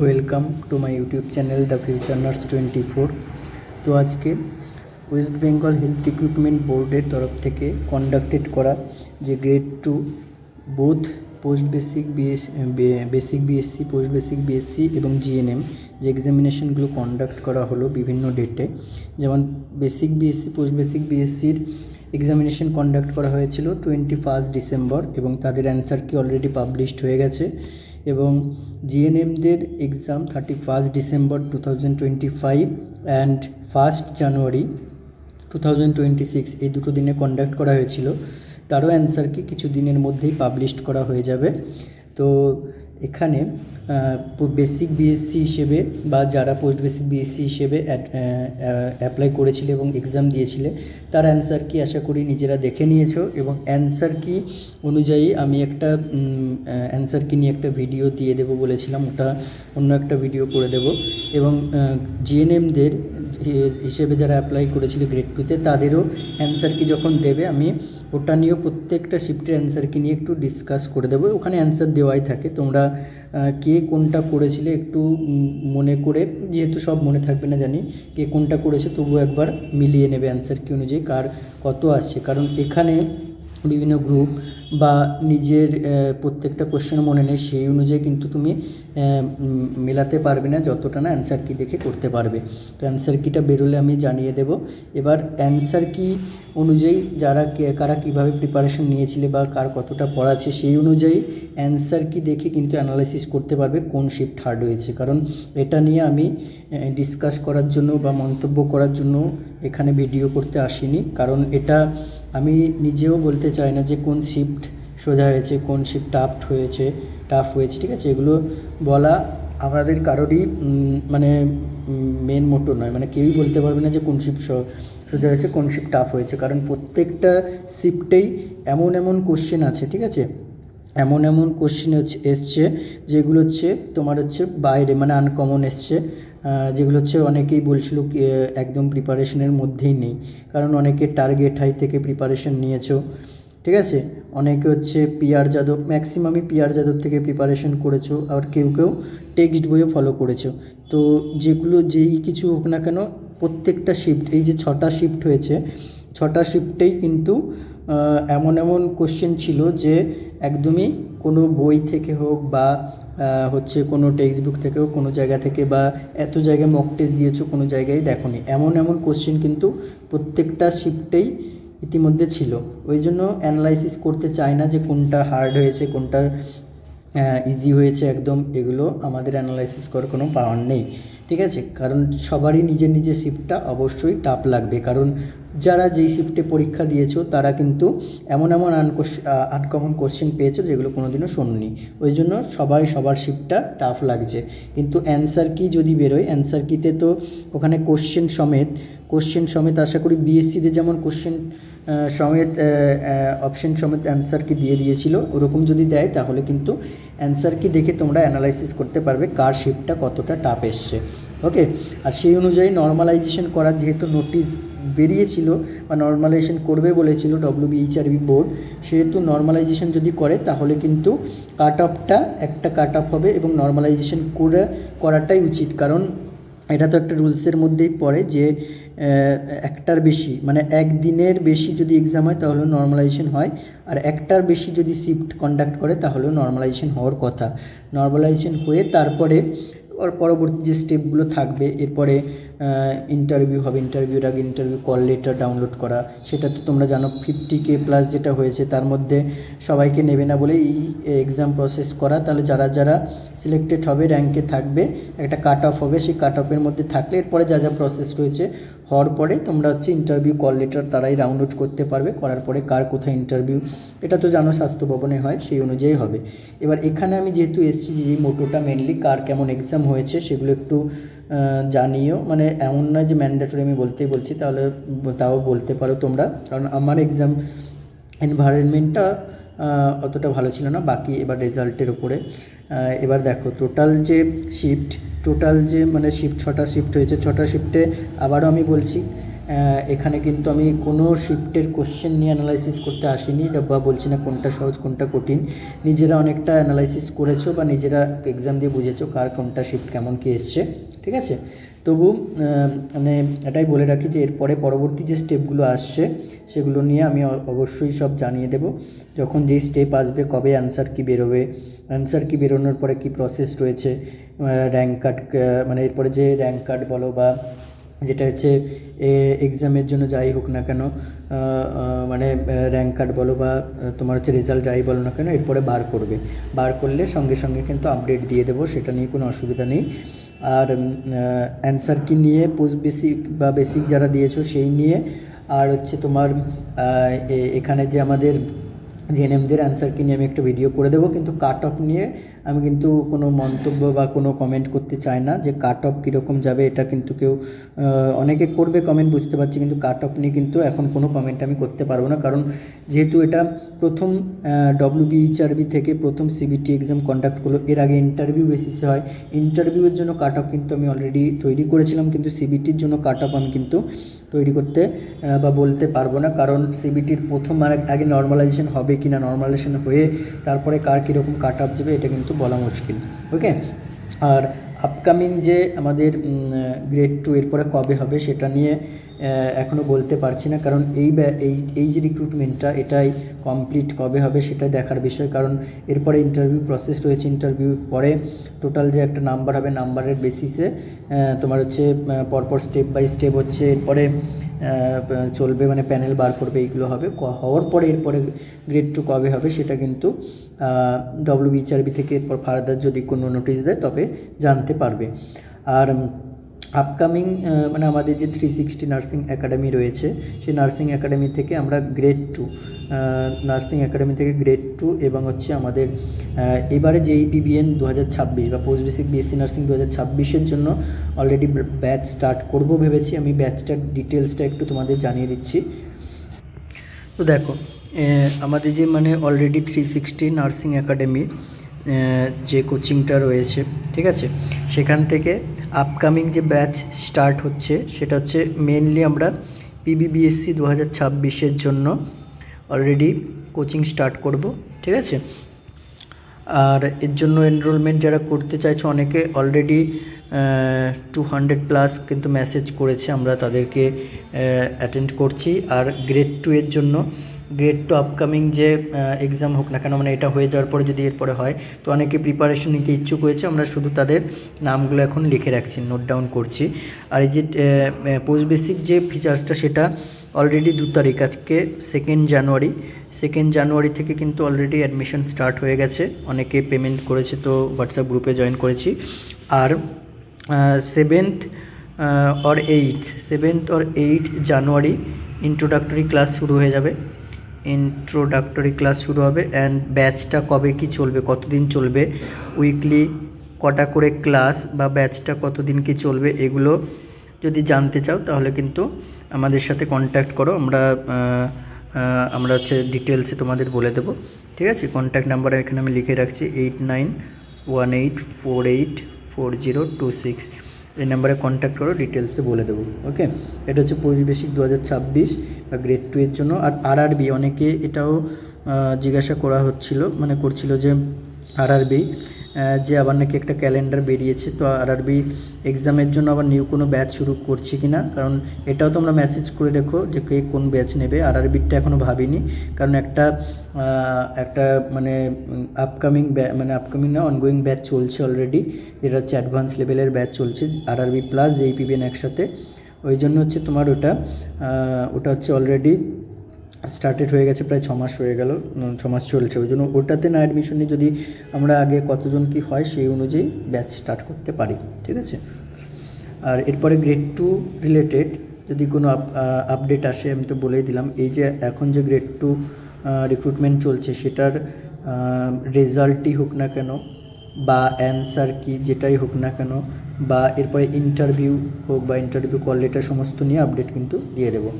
Welcome to my YouTube channel the future nurse 24। তো আজকে West Bengal health recruitment বোর্ডের তরফ থেকে কন্ডাক্টেড করা যে grade 2 both post basic basic BSc post basic BSc এবং জিএনএম যে এক্সামিনেশনগুলো কন্ডাক্ট করা হলো বিভিন্ন ডেটে, যেমন বেসিক বিএসসি পোস্ট বেসিক বিএসসির এক্সামিনেশন কন্ডাক্ট করা হয়েছিল 21 ডিসেম্বর এবং তাদের অ্যান্সার কি অলরেডি পাবলিশড হয়ে গেছে। এবং জিএনএমদের এক্সাম 31 ডিসেম্বর 2025 অ্যান্ড 1 জানুয়ারি 2026 এই দুটো দিনে কন্ডাক্ট করা হয়েছিল। তারও অ্যান্সার কি কিছু দিনের মধ্যেই পাবলিশড করা হয়ে যাবে। তো এখানে বেসিক বিএসসি হিসেবে বা যারা পোস্ট বেসিক বিএসসি হিসেবে অ্যাপ্লাই করেছিলে এবং এক্সাম দিয়েছিলে তার অ্যান্সার কি আশা করি নিজেরা দেখে নিয়েছো, এবং অ্যান্সার কি অনুযায়ী আমি একটা অ্যান্সার কি নিয়ে একটা ভিডিও দিয়ে দেবো বলেছিলাম, ওটা অন্য একটা ভিডিও করে দেব। এবং জিএনএমদের হিসেবে যারা অ্যাপ্লাই করেছিল গ্রেড 2-তে তাদেরও অ্যান্সার কি যখন দেবে আমি ওটা নিয়েও প্রত্যেকটা শিফটের অ্যান্সার কি নিয়ে একটু ডিসকাস করে দেবো। ওখানে অ্যান্সার দেওয়াই থাকে, তোমরা কে কোনটা করেছিলে একটু মনে করে, যেহেতু সব মনে থাকবে না জানি, কে কোনটা করেছে তবু একবার মিলিয়ে নেবে অ্যান্সার কি অনুযায়ী কার কত আসছে। কারণ এখানে বিভিন্ন গ্রুপ বা নিজের প্রত্যেকটা কোশ্চেন মনে নেই, সেই অনুযায়ী কিন্তু তুমি মেলাতে পারবে না যতটা না অ্যান্সার কি দেখে করতে পারবে। তো অ্যান্সার কিটা বেরোলে আমি জানিয়ে দেব। এবার অ্যান্সার কি অনুযায়ী কারা কীভাবে প্রিপারেশন নিয়েছিলে বা কার কতটা পড়া আছে সেই অনুযায়ী অ্যান্সার কি দেখে কিন্তু অ্যানালাইসিস করতে পারবে কোন শিফট হার্ড হয়েছে। কারণ এটা নিয়ে আমি ডিসকাস করার জন্য বা মন্তব্য করার জন্য এখানে ভিডিও করতে আসিনি, কারণ এটা আমি নিজেও বলতে চাই না যে কোন শিফট সোজা হয়েছে কোন শিফট টাফ হয়েছে, ঠিক আছে। এগুলো বলা আমাদের কারোরই মানে মেন মোটো নয়, মানে কেউই বলতে পারবে না যে কোন শিফট সোজা হয়েছে কোন শিফট টাফ হয়েছে, কারণ প্রত্যেকটা শিফটেই এমন কোশ্চেন আছে, ঠিক আছে। এমন কোশ্চেন এসছে যেগুলো হচ্ছে তোমার হচ্ছে বাইরে মানে আনকমন এসছে, যেগুলো হচ্ছে অনেকেই বলছিল একদম প্রিপারেশনের মধ্যেই নেই, কারণ অনেকে টার্গেট হাই থেকে প্রিপারেশন নিয়েছো, ঠিক আছে। অনেকে হচ্ছে পিআর যাদব, ম্যাক্সিমামই পিআর যাদব থেকে প্রিপারেশন করেছো, আর কেউ টেক্সট বইও ফলো করেছো। তো যেই কিছু হোক না কেন প্রত্যেকটা শিফট, এই যে 6টা শিফট হয়েছে 6টা শিফটেই কিন্তু এমন কোশ্চেন ছিল যে একদমই কোনো বই থেকে হোক বা হচ্ছে কোনো টেক্সট বুক থেকে হোক, কোনো জায়গা থেকে বা এত জায়গায় মক টেস্ট দিয়েছো কোনো জায়গায় দেখোনি, এমন কোশ্চেন কিন্তু প্রত্যেকটা শিফটেই ইতিমধ্যে ছিল। ওই জন্য অ্যানালাইসিস করতে চাই না যে কোনটা হার্ড হয়েছে কোনটা ইজি হয়েছে, একদম এগুলো আমাদের অ্যানালাইসিস করার কোনো পাওয়ার নেই, ঠিক আছে। কারণ সবারই নিজের শিফটটা অবশ্যই টাফ লাগবে, কারণ যারা যেই শিফটে পরীক্ষা দিয়েছো তারা কিন্তু এমন আনকমন কোশ্চেন পেয়েছো যেগুলো কোনোদিনও শোনোনি, ওই জন্য সবার শিফটটা টাফ লাগছে। কিন্তু অ্যান্সার কি যদি বেরোয়, অ্যান্সার কিতে তো ওখানে কোশ্চেন সমেত আশা করি বিএসসিতে যেমন কোশ্চেন সমেত অপশন সমেত অ্যান্সার কি দিয়ে দিয়েছিল, ওরকম যদি দেয় তাহলে কিন্তু অ্যান্সার কি দেখে তোমরা অ্যানালাইসিস করতে পারবে কার শিফটটা কতটা টাফ এসছে, ওকে। আর সেই অনুযায়ী নর্মালাইজেশন করার যেহেতু নোটিশ বেরিয়েছিল বা নর্মালাইজেশন করবে বলেছিল ডব্লিউবিএইচআরবি বোর্ড, সেহেতু নর্মালাইজেশন যদি করে তাহলে কিন্তু একটা কাট অফ হবে এবং নর্মালাইজেশন করাটাই উচিত। কারণ এটা তো একটা রুলসের মধ্যেই পড়ে যে একটার বেশি মানে একদিনের বেশি যদি এক্সাম হয় তাহলে নর্মালাইজেশন হয়, আর একটার বেশি যদি শিফট কন্ডাক্ট করে তাহলেও নর্মালাইজেশন হওয়ার কথা। নর্মালাইজেশন হয়ে তারপরে ওর পরবর্তী যে স্টেপগুলো থাকবে, এরপরে ইন্টারভিউ হবে, ইন্টারভিউর আগে ইন্টারভিউ কল লেটার ডাউনলোড করা, সেটা তো তোমরা জানো 50K প্লাস যেটা হয়েছে তার মধ্যে সবাইকে নেবে না বলে এই এক্সাম প্রসেস করা। তাহলে যারা সিলেক্টেড হবে র্যাঙ্কে থাকবে, একটা কাট অফ হবে, সেই কাট অফের মধ্যে থাকলে এরপরে যা প্রসেস রয়েছে হওয়ার পরে তোমরা হচ্ছে ইন্টারভিউ কল লেটার তারাই ডাউনলোড করতে পারবে, করার পরে কার কোথায় ইন্টারভিউ এটা তো জানো স্বাস্থ্য ভবনে হয়, সেই অনুযায়ী হবে। এবার এখানে আমি যেহেতু এসেছি যে মোটোটা মেনলি কার কেমন এক্সাম হয়েছে সেগুলো একটু জানিও, মানে এমন নয় যে ম্যান্ডেটরি আমি বলছি, তাহলে তাও বলতে পারো তোমরা, কারণ আমার এক্সাম এনভায়রনমেন্টটা অতটা ভালো ছিল না। বাকি এবার রেজাল্টের উপরে এবার দেখো টোটাল যে শিফট 6টা শিফট হয়েছে, 6টা শিফটে আবারও আমি বলছি এখানে কিন্তু আমি কোনো শিফটের কোশ্চেন নিয়ে অ্যানালাইসিস করতে আসিনি, বা বলছি না কোনটা সহজ কোনটা কঠিন। নিজেরা অনেকটা অ্যানালাইসিস করেছো বা নিজেরা এক্সাম দিয়ে বুঝেছো কার কোনটা শিফট কেমন কী এসছে, ঠিক আছে। তবু মানে এটাই বলে রাখি যে এরপরে পরবর্তী যে স্টেপগুলো আসছে সেগুলো নিয়ে আমি অবশ্যই সব জানিয়ে দেবো। যখন যেই স্টেপ আসবে, কবে অ্যান্সার কী বেরোবে, অ্যান্সার কী বেরোনোর পরে কী প্রসেস রয়েছে, র্যাঙ্ক কার্ড, মানে এরপরে যে র্যাঙ্ক কার্ড বলো বা যেটা হচ্ছে এক্সামের জন্য যাই হোক না কেন, মানে র্যাঙ্ক কার্ড বলো বা তোমার হচ্ছে রেজাল্ট যাই বলো না কেন, এরপরে বার করলে সঙ্গে সঙ্গে কিন্তু আপডেট দিয়ে দেবো, সেটা নিয়ে কোনো অসুবিধা নেই। আর অ্যান্সার কি নিয়ে পোস্ট বেসিক বা বেসিক যারা দিয়েছো সেই নিয়ে, আর হচ্ছে তোমার এখানে যে আমাদের জেএনএমদের অ্যান্সার কি নিয়ে আমি একটা ভিডিও করে দেবো, কিন্তু কাট অফ নিয়ে আমি কিন্তু কোনো মন্তব্য বা কোনো কমেন্ট করতে চাই না যে কাট অফ কীরকম যাবে। এটা কিন্তু কেউ অনেকে করবে কমেন্ট, বুঝতে পারছি, কিন্তু কাট অফ নিয়ে কিন্তু এখন কোনো কমেন্ট আমি করতে পারবো না, কারণ যেহেতু এটা প্রথম WBHRB থেকে প্রথম সিবিটি এক্সাম কন্ডাক্ট করলো। এর আগে ইন্টারভিউ বেসিসে হয়, ইন্টারভিউয়ের জন্য কাট অফ কিন্তু আমি অলরেডি তৈরি করেছিলাম, কিন্তু সিবিটির জন্য কাট অফ আমি কিন্তু তৈরি করতে বা বলতে পারবো না, কারণ সিবিটির প্রথম আগে নর্মালাইজেশন হবে কি না, নর্মালাইজেশন হয়ে তারপরে কার কীরকম কাট অফ যাবে এটা কিন্তু বলা মুশকিল। ওকে, আর আপকামিং যে আমাদের গ্রেড 2 এরপরে কবে হবে সেটা নিয়ে এখনও বলতে পারছি না, কারণ এই যে রিক্রুটমেন্টটা এটাই কমপ্লিট কবে হবে সেটা দেখার বিষয়, কারণ এরপরে ইন্টারভিউ প্রসেস রয়েছে। ইন্টারভিউ পরে টোটাল যে একটা নাম্বার হবে, নাম্বারের বেসিসে তোমার হচ্ছে পরপর স্টেপ বাই স্টেপ হচ্ছে এরপরে চলবে, মানে প্যানেল বার করবে, এইগুলো হবে। হওয়ার পরে এরপরে গ্রেড 2 কবে হবে সেটা কিন্তু WBHRB থেকে এরপর ফার্দার যদি কোনো নোটিশ দেয় তবে জানতে পারবে। আর আপকামিং মানে আমাদের যে 360 নার্সিং একাডেমি রয়েছে, সেই নার্সিং একাডেমি থেকে আমরা গ্রেড 2 নার্সিং একাডেমি থেকে গ্রেড 2 এবং হচ্ছে আমাদের এবারে যেই PBN 2026 বা পোস্ট বেসিক BSc নার্সিং 2026-এর জন্য অলরেডি ব্যাচ স্টার্ট করব ভেবেছি। আমি ব্যাচটার ডিটেলসটা একটু তোমাদের জানিয়ে দিচ্ছি। তো দেখো, আমাদের যে মানে অলরেডি 360 নার্সিং একাডেমি যে কোচিংটা রয়েছে, ঠিক আছে, সেখান থেকে আপকামিং যে ব্যাচ স্টার্ট হচ্ছে সেটা হচ্ছে মেনলি আমরা PBBSc 2026-এর জন্য অলরেডি কোচিং স্টার্ট করব, ঠিক আছে। আর এর জন্য এনরোলমেন্ট যারা করতে চাইছে অনেকে অলরেডি 200+ কিন্তু মেসেজ করেছে, আমরা তাদেরকে অ্যাটেন্ড করছি। আর গ্রেড 2 এর জন্য, গ্রেড 2 আপকামিং যে এক্সাম হোক না কেন, মানে এটা হয়ে যাওয়ার পরে যদি এরপরে হয়, তো অনেকে প্রিপারেশন নিতে ইচ্ছুক হয়েছে, আমরা শুধু তাদের নামগুলো এখন লিখে রাখছি, নোট ডাউন করছি। আর এই যে পোস্ট বেসিক যে ফিচার্সটা সেটা অলরেডি 2 তারিখ, আজকে 2 জানুয়ারি থেকে কিন্তু অলরেডি অ্যাডমিশন স্টার্ট হয়ে গেছে, অনেকে পেমেন্ট করেছে, তো হোয়াটসঅ্যাপ গ্রুপে জয়েন করেছি। আর 7th or 8th January introductory class শুরু হয়ে যাবে, অ্যান্ড ব্যাচটা কবে কি চলবে, কতদিন চলবে, উইকলি কটা করে ক্লাস বা ব্যাচটা কতদিন কি চলবে, এগুলো যদি জানতে চাও তাহলে কিন্তু আমাদের সাথে কন্ট্যাক্ট করো, আমরা হচ্ছে ডিটেলসে তোমাদের বলে দেবো, ঠিক আছে। কন্ট্যাক্ট নাম্বার এখানে আমি লিখে রাখছি 8918484026, এই নাম্বারে কন্ট্যাক্ট করো, ডিটেলসে বলে দেবো। ওকে, এটা হচ্ছে পোস্ট বেসিক 2026 বা গ্রেড 2 এর জন্য। আর RRB অনেকে এটাও জিজ্ঞাসা করছিল যে RRB যে আবার নাকি একটা ক্যালেন্ডার বেরিয়েছে, তো RRB এক্সামের জন্য আবার নিউ কোনো ব্যাচ শুরু করছি কি না, কারণ এটাও তোমরা মেসেজ করে দেখো যে কে কোন ব্যাচ নেবে। RRBটা এখনও ভাবিনি, কারণ একটা মানে আপকামিং না, অনগোয়িং ব্যাচ চলছে অলরেডি, যেটা হচ্ছে অ্যাডভান্স লেভেলের ব্যাচ চলছে, RRB প্লাস JPBN একসাথে। ওই জন্য হচ্ছে তোমার ওটা হচ্ছে অলরেডি স্টার্টেড হয়ে গেছে, প্রায় 6 মাস হয়ে গেল, 6 মাস চলছে। ওই জন্য ওটাতে না অ্যাডমিশন নিয়ে যদি আমরা আগে কতজন কি হয় সেই অনুযায়ী ব্যাচ স্টার্ট করতে পারি, ঠিক আছে। আর এরপরে গ্রেড 2 রিলেটেড যদি কোনো আপডেট আসে, আমি তো বলেই দিলাম, এই যে এখন যে গ্রেড 2 রিক্রুটমেন্ট চলছে সেটার রেজাল্টই হোক না কেন বা অ্যান্সার কি যেটাই হোক না কেন, বা এরপরে ইন্টারভিউ হোক বা ইন্টারভিউ কল লেটার, সমস্ত নিয়ে আপডেট কিন্তু দিয়ে দেবো।